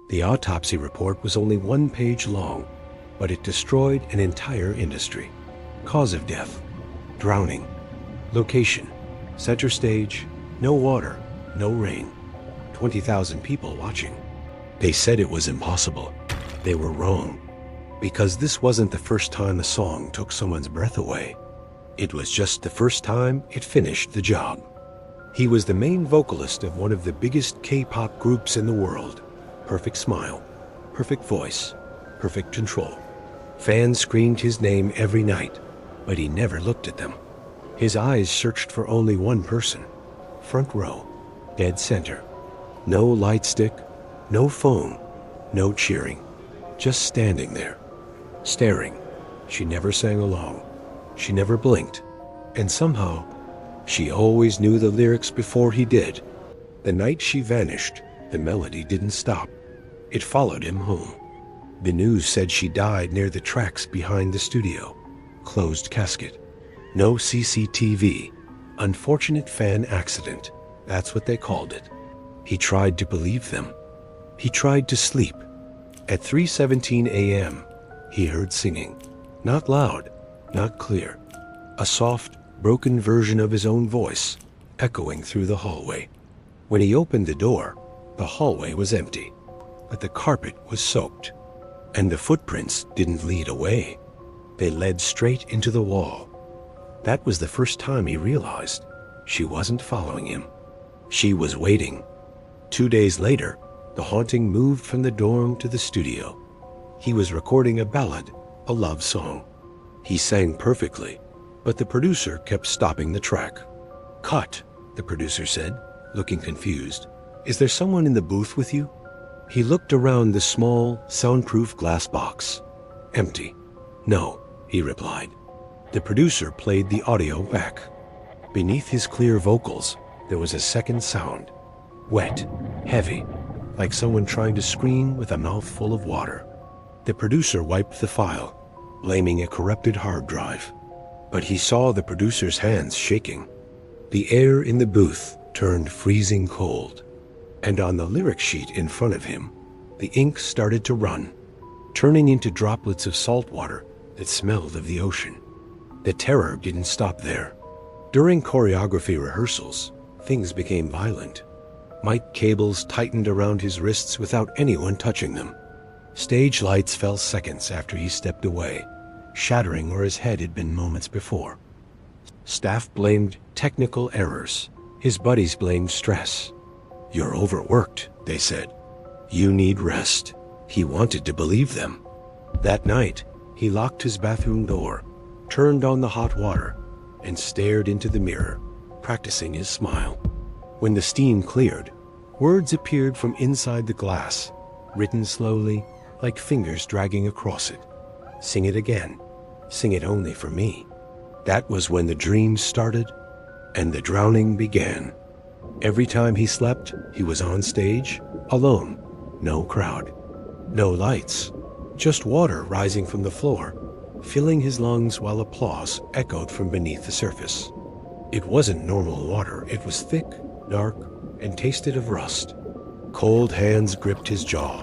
The autopsy report was only 1 page long, but it destroyed an entire industry. Cause of death: drowning. Location: center stage, no water, no rain. 20,000 people watching. They said it was impossible. They were wrong. Because this wasn't the first time a song took someone's breath away. It was just the first time it finished the job. He was the main vocalist of one of the biggest K-pop groups in the world. Perfect smile, perfect voice, perfect control. Fans screamed his name every night, but he never looked at them. His eyes searched for only one person. Front row, dead center. No light stick, no phone, no cheering. Just standing there, staring. She never sang along. She never blinked. And somehow, she always knew the lyrics before he did. The night she vanished, the melody didn't stop. It followed him home. The news said she died near the tracks behind the studio. Closed casket. No CCTV. Unfortunate fan accident. That's what they called it. He tried to believe them. He tried to sleep. At 3:17 a.m., he heard singing. Not loud, not clear. A soft, broken version of his own voice, echoing through the hallway. When he opened the door, the hallway was empty, but the carpet was soaked. And the footprints didn't lead away. They led straight into the wall. That was the first time he realized she wasn't following him. She was waiting. 2 days later, the haunting moved from the dorm to the studio. He was recording a ballad, a love song. He sang perfectly, but the producer kept stopping the track. "Cut," the producer said, looking confused. "Is there someone in the booth with you?" He looked around the small, soundproof glass box. Empty. "No," he replied. The producer played the audio back. Beneath his clear vocals, there was a second sound. Wet, heavy, like someone trying to scream with a mouthful of water. The producer wiped the file, blaming a corrupted hard drive. But he saw the producer's hands shaking. The air in the booth turned freezing cold. And on the lyric sheet in front of him, the ink started to run, turning into droplets of salt water that smelled of the ocean. The terror didn't stop there. During choreography rehearsals, things became violent. Mic cables tightened around his wrists without anyone touching them. Stage lights fell seconds after he stepped away, shattering where his head had been moments before. Staff blamed technical errors. His buddies blamed stress. "You're overworked," they said. "You need rest." He wanted to believe them. That night, he locked his bathroom door, turned on the hot water, and stared into the mirror, practicing his smile. When the steam cleared, words appeared from inside the glass, written slowly, like fingers dragging across it. "Sing it again. Sing it only for me." That was when the dream started and the drowning began. Every time he slept, he was on stage, alone, no crowd, no lights, just water rising from the floor, filling his lungs while applause echoed from beneath the surface. It wasn't normal water. It was thick, dark, and tasted of rust. Cold hands gripped his jaw,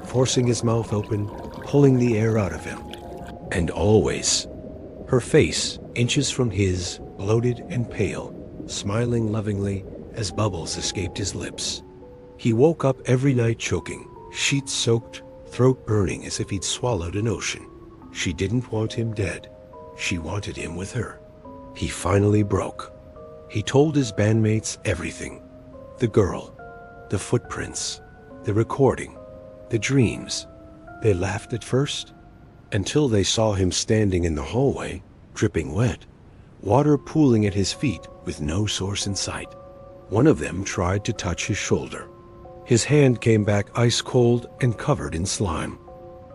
forcing his mouth open, pulling the air out of him. And always, her face, inches from his, bloated and pale, smiling lovingly as bubbles escaped his lips. He woke up every night choking, sheets soaked, throat burning as if he'd swallowed an ocean. She didn't want him dead. She wanted him with her. He finally broke. He told his bandmates everything. The girl, the footprints, the recording, the dreams. They laughed at first, until they saw him standing in the hallway, dripping wet, water pooling at his feet with no source in sight. One of them tried to touch his shoulder. His hand came back ice cold and covered in slime.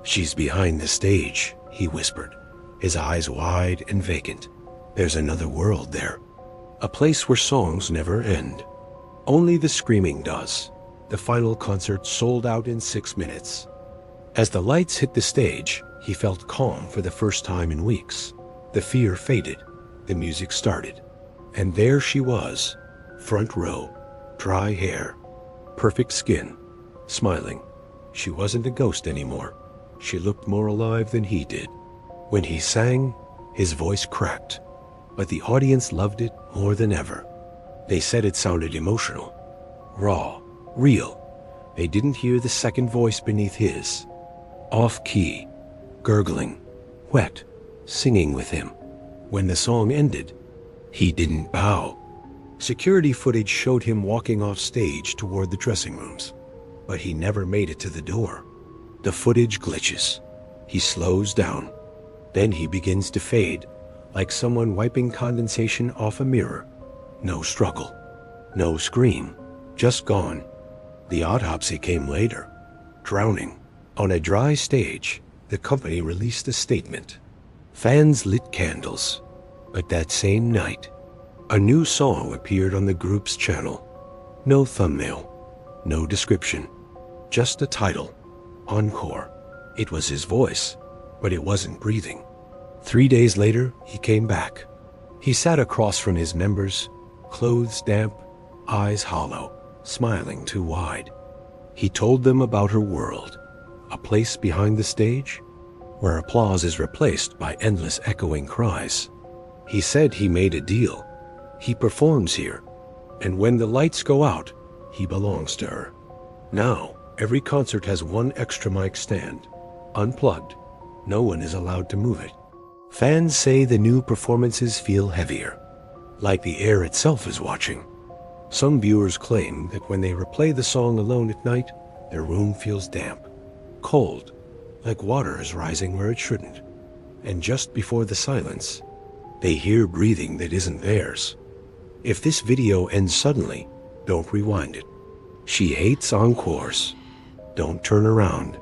"She's behind the stage," he whispered, his eyes wide and vacant. "There's another world there. A place where songs never end. Only the screaming does." The final concert sold out in 6 minutes. As the lights hit the stage, he felt calm for the first time in weeks. The fear faded. The music started. And there she was, front row, dry hair, perfect skin, smiling. She wasn't a ghost anymore. She looked more alive than he did. When he sang, his voice cracked, but the audience loved it more than ever. They said it sounded emotional, raw, real. They didn't hear the second voice beneath his. Off-key, gurgling, wet, singing with him. When the song ended, he didn't bow. Security footage showed him walking off stage toward the dressing rooms, but he never made it to the door. The footage glitches. He slows down. Then he begins to fade, like someone wiping condensation off a mirror. No struggle, no scream, just gone. The autopsy came later. Drowning. On a dry stage, the company released a statement. Fans lit candles, but that same night, a new song appeared on the group's channel. No thumbnail, no description, just a title, Encore. It was his voice, but it wasn't breathing. 3 days later, he came back. He sat across from his members, clothes damp, eyes hollow, smiling too wide. He told them about her world, a place behind the stage where applause is replaced by endless echoing cries. He said he made a deal. He performs here, and when the lights go out, he belongs to her. Now, every concert has one extra mic stand, unplugged. No one is allowed to move it. Fans say the new performances feel heavier, like the air itself is watching. Some viewers claim that when they replay the song alone at night, their room feels damp, cold, like water is rising where it shouldn't. And just before the silence, they hear breathing that isn't theirs. If this video ends suddenly, don't rewind it. She hates encores. Don't turn around.